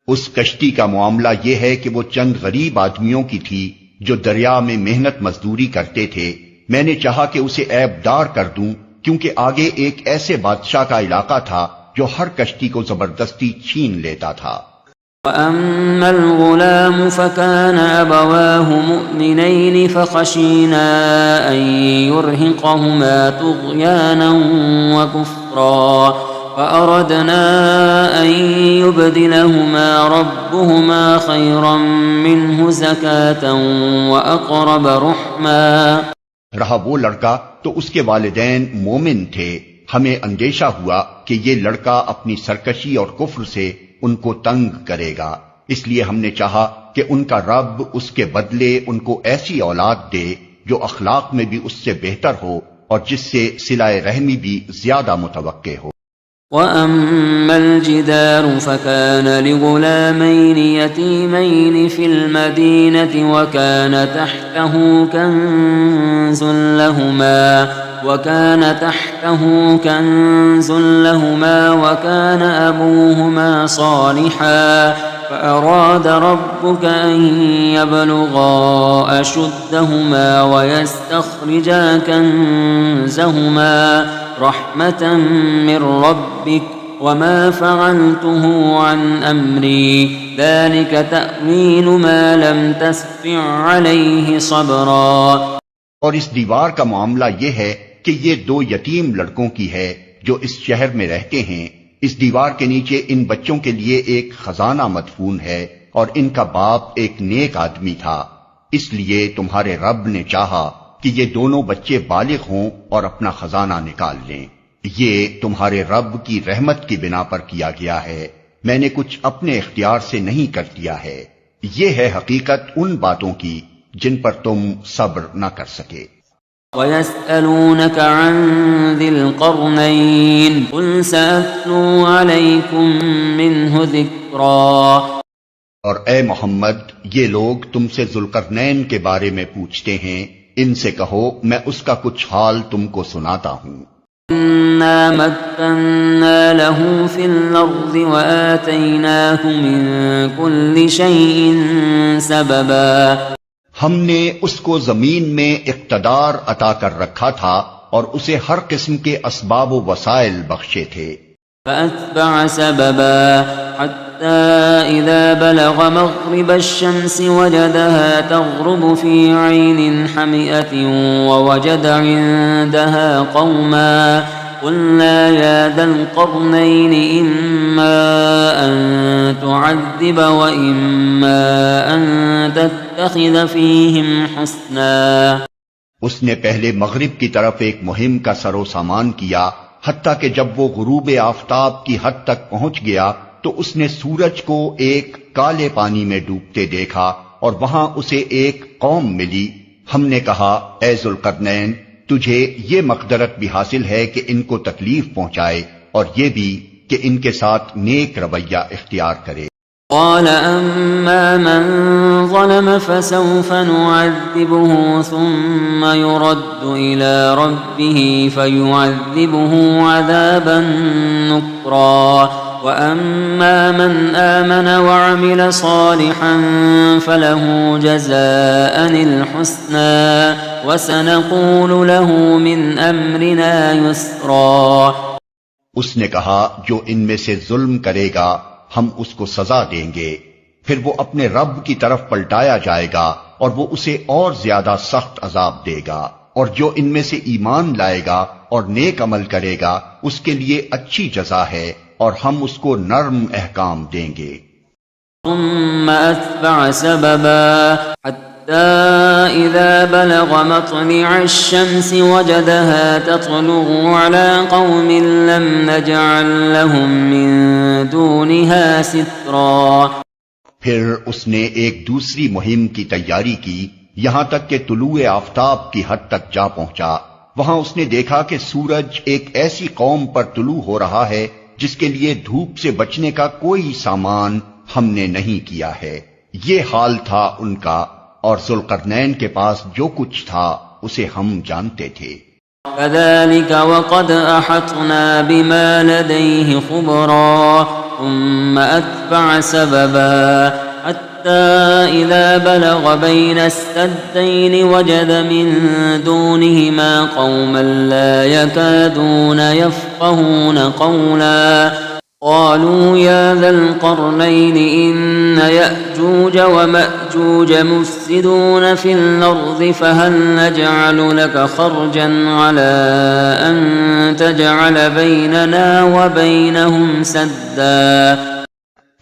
اس کشتی کا معاملہ یہ ہے کہ وہ چند غریب آدمیوں کی تھی جو دریا میں محنت مزدوری کرتے تھے، میں نے چاہا کہ اسے عیب دار کر دوں، کیونکہ آگے ایک ایسے بادشاہ کا علاقہ تھا جو ہر کشتی کو زبردستی چھین لیتا تھا۔ وَأَمَّا الْغُلَامُ فَكَانَ أَبَوَاهُ مُؤْمِنَيْنِ فَخَشِينَا أَن يُرْهِقَهُمَا طُغْيَانًا وَكُفْرًا فَأَرَدْنَا أَن يُبْدِلَهُمَا رَبُّهُمَا خَيْرًا مِّنْهُ زَكَاةً وَأَقْرَبَ رُحْمًا۔ رہا وہ لڑکا تو اس کے والدین مومن تھے، ہمیں اندیشہ ہوا کہ یہ لڑکا اپنی سرکشی اور کفر سے ان کو تنگ کرے گا، اس لیے ہم نے چاہا کہ ان کا رب اس کے بدلے ان کو ایسی اولاد دے جو اخلاق میں بھی اس سے بہتر ہو اور جس سے صلہ رحمی بھی زیادہ متوقع ہو۔ وَأَمَّا الْجِدَارُ فَكَانَ لِغُلَامَيْنِ يَتِيمَيْنِ فِي الْمَدِينَةِ وَكَانَ تَحْتَهُ كَنْزٌ لَهُمَا وَكَانَ أَبُوهُمَا صَالِحًا فَأَرَادَ رَبُّكَ أَنْ يَبْلُغَا أَشُدَّهُمَا وَيَسْتَخْرِجَا كَنْزَهُمَا رَحْمَةً مِّن رَّبِّكَ وَمَا فَعَلْتُهُ عَنْ أَمْرِي ذَلِكَ تَأْوِيلُ مَا لَمْ تَسْطِع عَلَيْهِ صَبْرًا۔ اور اس دیوار کا معاملہ یہ ہے کہ یہ دو یتیم لڑکوں کی ہے جو اس شہر میں رہتے ہیں۔ اس دیوار کے نیچے ان بچوں کے لیے ایک خزانہ مدفون ہے اور ان کا باپ ایک نیک آدمی تھا، اس لیے تمہارے رب نے چاہا کہ یہ دونوں بچے بالغ ہوں اور اپنا خزانہ نکال لیں۔ یہ تمہارے رب کی رحمت کی بنا پر کیا گیا ہے، میں نے کچھ اپنے اختیار سے نہیں کر دیا ہے۔ یہ ہے حقیقت ان باتوں کی جن پر تم صبر نہ کر سکے۔ وَيَسْأَلُونَكَ عَنْ ذِي الْقَرْنَيْنِ قُلْ سَأَتْلُو عَلَيْكُمْ مِنْهُ ذِكْرًا۔ اور اے محمد، یہ لوگ تم سے ذوالقرنین کے بارے میں پوچھتے ہیں، ان سے کہو میں اس کا کچھ حال تم کو سناتا ہوں۔ إِنَّا مَكَّنَّا لَهُ فِي الْأَرْضِ وَآتَيْنَاهُ مِن كُلِّ شَيْءٍ سَبَبًا۔ ہم نے اس کو زمین میں اقتدار عطا کر رکھا تھا اور اسے ہر قسم کے اسباب و وسائل بخشے تھے۔ فَأَتْبَعَ سَبَبًا حَتَّى إِذَا بَلَغَ مَغْرِبَ الشَّمْسِ وَجَدَهَا تَغْرُبُ فِي عَيْنٍ حَمِئَةٍ وَوَجَدَ عِندَهَا قَوْمًا قُلْنَا يَا ذَا الْقَرْنَيْنِ إِمَّا أَن تُعَذِّبَ وَإِمَّا أَن تَتَّخِذَ فِيهِمْ حُسْنًا۔ اس نے پہلے مغرب کی طرف ایک مہم کا سر و سامان کیا، حتیٰ کہ جب وہ غروب آفتاب کی حد تک پہنچ گیا تو اس نے سورج کو ایک کالے پانی میں ڈوبتے دیکھا اور وہاں اسے ایک قوم ملی۔ ہم نے کہا اے ذوالقرنین، تجھے یہ مقدرت بھی حاصل ہے کہ ان کو تکلیف پہنچائے اور یہ بھی کہ ان کے ساتھ نیک رویہ اختیار کرے۔ قال أما من ظلم فسوف نعذبه ثم يرد إلى ربه فيعذبه عذابا نكرا وأما من آمن وعمل صالحا فله جزاء الحسنى وسنقول له من أمرنا يسرا۔ اس نے کہا جو ان میں سے ظلم کرے گا ہم اس کو سزا دیں گے، پھر وہ اپنے رب کی طرف پلٹایا جائے گا اور وہ اسے اور زیادہ سخت عذاب دے گا، اور جو ان میں سے ایمان لائے گا اور نیک عمل کرے گا اس کے لیے اچھی جزا ہے اور ہم اس کو نرم احکام دیں گے۔ ثم أتبع سببا حتى إذا بلغ مطلع الشمس وجدها تطلع على قوم لم نجعل لهم من دونها سترا۔ پھر اس نے ایک دوسری مہم کی تیاری کی یہاں تک کہ طلوع آفتاب کی حد تک جا پہنچا۔ وہاں اس نے دیکھا کہ سورج ایک ایسی قوم پر طلوع ہو رہا ہے جس کے لیے دھوپ سے بچنے کا کوئی سامان ہم نے نہیں کیا ہے۔ یہ حال تھا ان کا، اور ذوالقرنین کے پاس جو کچھ تھا اسے ہم جانتے تھے۔ كذلك وقد أحطنا بما لديه خبرا ثم أتبع سببا حتى إذا بلغ بين السدين وجد من دونهما قوما لا يكادون يفقهون قولا قالوا يا ذا القرنين إن يأجوج ومأجوج مفسدون في الأرض فهل نجعل لك خرجا على أن تجعل بيننا وبينهم سدا.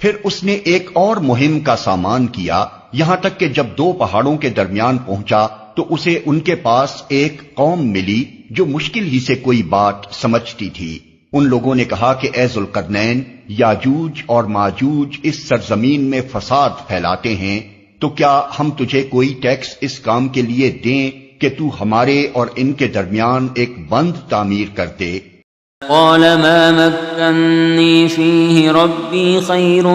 پھر اس نے ایک اور مہم کا سامان کیا، یہاں تک کہ جب دو پہاڑوں کے درمیان پہنچا تو اسے ان کے پاس ایک قوم ملی جو مشکل ہی سے کوئی بات سمجھتی تھی. ان لوگوں نے کہا کہ اے ذوالقرنین، یاجوج اور ماجوج اس سرزمین میں فساد پھیلاتے ہیں، تو کیا ہم تجھے کوئی ٹیکس اس کام کے لیے دیں کہ تو ہمارے اور ان کے درمیان ایک بند تعمیر کر دے؟ قال ما مكنني فيه ربي خير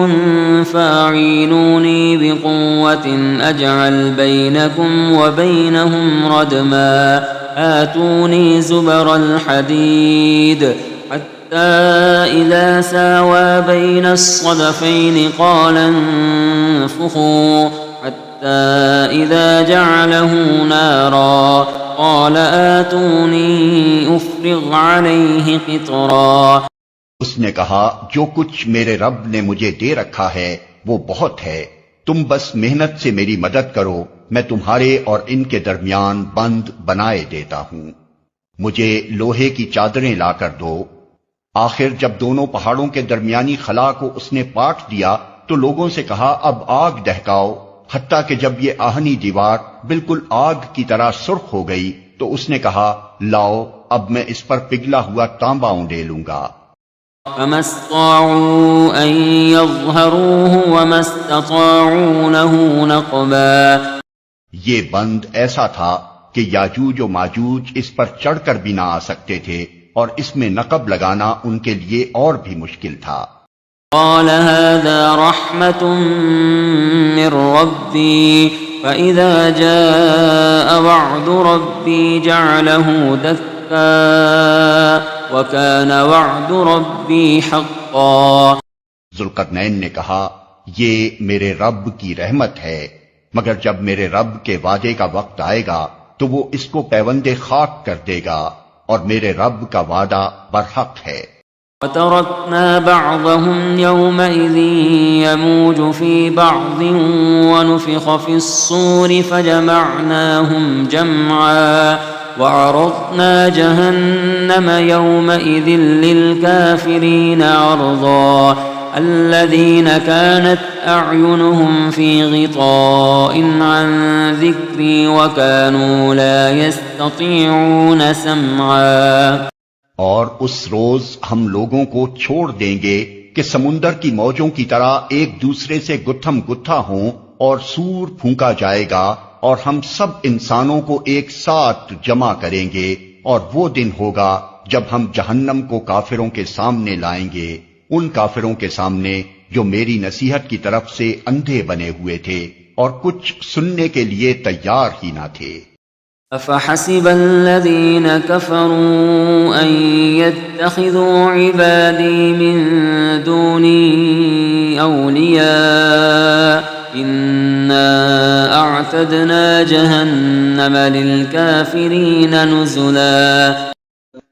فاعينوني بقوة أجعل بينكم وبينهم ردما آتوني زبر الحديد حتى إذا ساوى بين الصدفين قال انفخوا حتى إذا جعله نارا قال آتوني أفرغ عليه قطرا. اس نے کہا جو کچھ میرے رب نے مجھے دے رکھا ہے وہ بہت ہے، تم بس محنت سے میری مدد کرو، میں تمہارے اور ان کے درمیان بند بنائے دیتا ہوں. مجھے لوہے کی چادریں لا کر دو. آخر جب دونوں پہاڑوں کے درمیانی خلا کو اس نے پاٹ دیا تو لوگوں سے کہا اب آگ دہکاؤ، حتیٰ کہ جب یہ آہنی دیوار بالکل آگ کی طرح سرخ ہو گئی تو اس نے کہا لاؤ اب میں اس پر پگھلا ہوا تانبا اونڈیلوں گا. فما استطاعوا أن يظهروه وما استطاعوا له نقبا. یہ بند ایسا تھا کہ یاجوج و ماجوج اس پر چڑھ کر بھی نہ آ سکتے تھے اور اس میں نقب لگانا ان کے لیے اور بھی مشکل تھا. قال هذا رحمة من ربي فإذا جاء وعد ربي جعله دكا وكان وعد ربي حقا. ذوالقرنین نے کہا یہ میرے رب کی رحمت ہے، مگر جب میرے رب کے وعدے کا وقت آئے گا تو وہ اس کو پیوندے خاک کر دے گا، اور میرے رب کا وعدہ برحق ہے. وَتَرَكْنَا بَعْضَهُمْ يَوْمَئِذٍ يَمُوجُ فِي بَعْضٍ وَنُفِخَ فِي الصُّورِ فَجَمَعْنَاهُمْ جَمْعًا وَعَرَضْنَا جَهَنَّمَ يَوْمَئِذٍ لِلْكَافِرِينَ عَرْضًا الَّذِينَ كَانَتْ أَعْيُنُهُمْ فِي غِطَاءٍ عَنْ ذِكْرِي وَكَانُوا لَا يَسْتَطِيعُونَ سَمْعًا. اور اس روز ہم لوگوں کو چھوڑ دیں گے کہ سمندر کی موجوں کی طرح ایک دوسرے سے گتھم گتھا ہوں، اور سور پھونکا جائے گا اور ہم سب انسانوں کو ایک ساتھ جمع کریں گے، اور وہ دن ہوگا جب ہم جہنم کو کافروں کے سامنے لائیں گے، ان کافروں کے سامنے جو میری نصیحت کی طرف سے اندھے بنے ہوئے تھے اور کچھ سننے کے لیے تیار ہی نہ تھے. أفحسب الذين كفروا أن يتخذوا عبادي من دوني أولياء إنا أعتدنا جهنم للكافرين نزلا.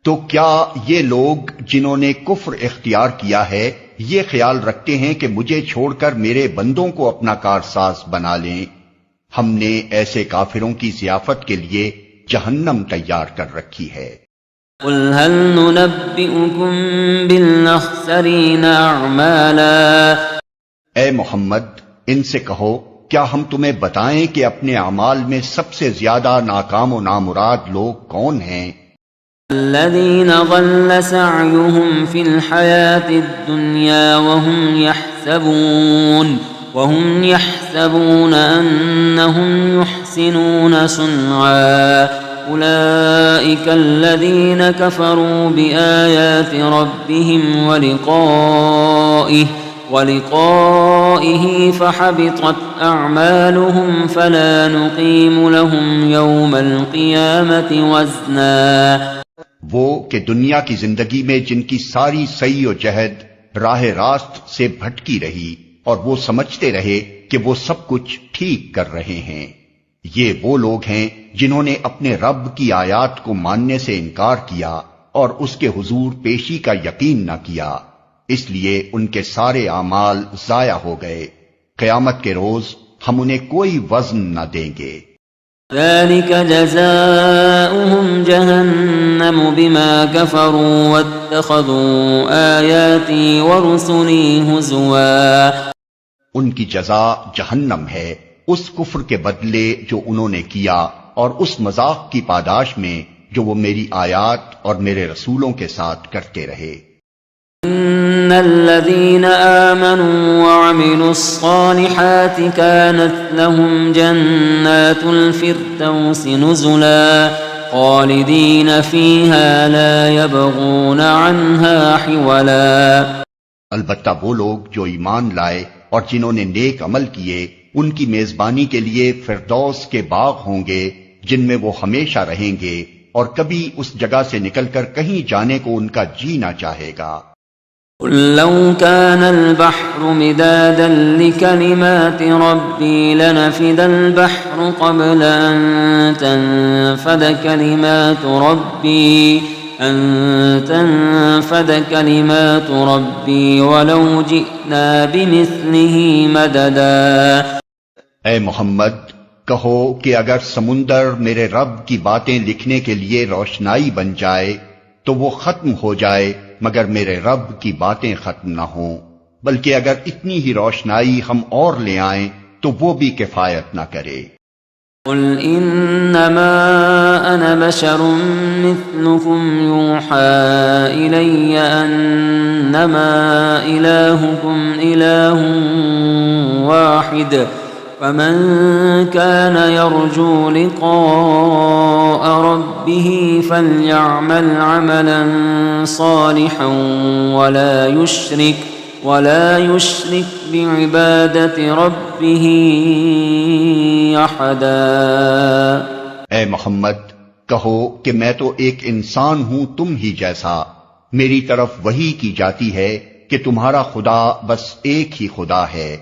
تو کیا یہ لوگ جنہوں نے کفر اختیار کیا ہے یہ خیال رکھتے ہیں کہ مجھے چھوڑ کر میرے بندوں کو اپنا کارساز بنا لیں؟ ہم نے ایسے کافروں کی ضیافت کے لیے جہنم تیار کر رکھی ہے. قل هل ننبئكم بالأخسرين أعمالا. اے محمد ان سے کہو کیا ہم تمہیں بتائیں کہ اپنے اعمال میں سب سے زیادہ ناکام و نامراد لوگ کون ہیں؟ الذين ضل سعيهم في الحياة الدنيا وهم يحسبون أنهم يحسنون صنعا أولئك الذين كفروا بآيات ربهم ولقائه فحبطت أعمالهم فلا نقيم لهم يوم القيامة وزنا. وہ کہ دنیا کی زندگی میں جن کی ساری سعی و جہد راہ راست سے بھٹکی رہی اور وہ سمجھتے رہے کہ وہ سب کچھ ٹھیک کر رہے ہیں۔ یہ وہ لوگ ہیں جنہوں نے اپنے رب کی آیات کو ماننے سے انکار کیا اور اس کے حضور پیشی کا یقین نہ کیا، اس لیے ان کے سارے اعمال ضائع ہو گئے۔ قیامت کے روز ہم انہیں کوئی وزن نہ دیں گے۔ ذلك جزاؤهم جهنم بما كفروا واتخذوا آياتي ورسلي هزوا۔ ان کی جزا جہنم ہے اس کفر کے بدلے جو انہوں نے کیا اور اس مذاق کی پاداش میں جو وہ میری آیات اور میرے رسولوں کے ساتھ کرتے رہے۔ ان الذين آمنوا وعملوا الصالحات كانت لهم جنات الفردوس نزلا خالدين فيها لا يبغون عنها حولا۔ البتہ وہ لوگ جو ایمان لائے اور جنہوں نے نیک عمل کیے، ان کی میزبانی کے لیے فردوس کے باغ ہوں گے جن میں وہ ہمیشہ رہیں گے، اور کبھی اس جگہ سے نکل کر کہیں جانے کو ان کا جی نہ چاہے گا۔ قل لو كان البحر مدادا لكلمات ربي لنفد البحر قبل أن تنفد كلمات ربي ولو جئنا بمثله مددا۔ اے محمد کہو کہ اگر سمندر میرے رب کی باتیں لکھنے کے لیے روشنائی بن جائے تو وہ ختم ہو جائے مگر میرے رب کی باتیں ختم نہ ہوں، بلکہ اگر اتنی ہی روشنائی ہم اور لے آئیں تو وہ بھی کفایت نہ کرے۔ قل انما انا بشر مثلكم يوحى الي انما الهكم اله واحد فمن كان يرجو لقاء ربه فليعمل عملا صالحا ولا يشرك بعبادة ربه احدا۔ اے محمد کہو کہ میں تو ایک انسان ہوں تم ہی جیسا، میری طرف وحی کی جاتی ہے کہ تمہارا خدا بس ایک ہی خدا ہے،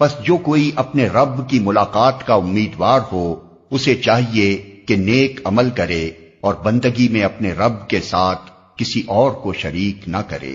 بس جو کوئی اپنے رب کی ملاقات کا امیدوار ہو اسے چاہیے کہ نیک عمل کرے اور بندگی میں اپنے رب کے ساتھ کسی اور کو شریک نہ کرے۔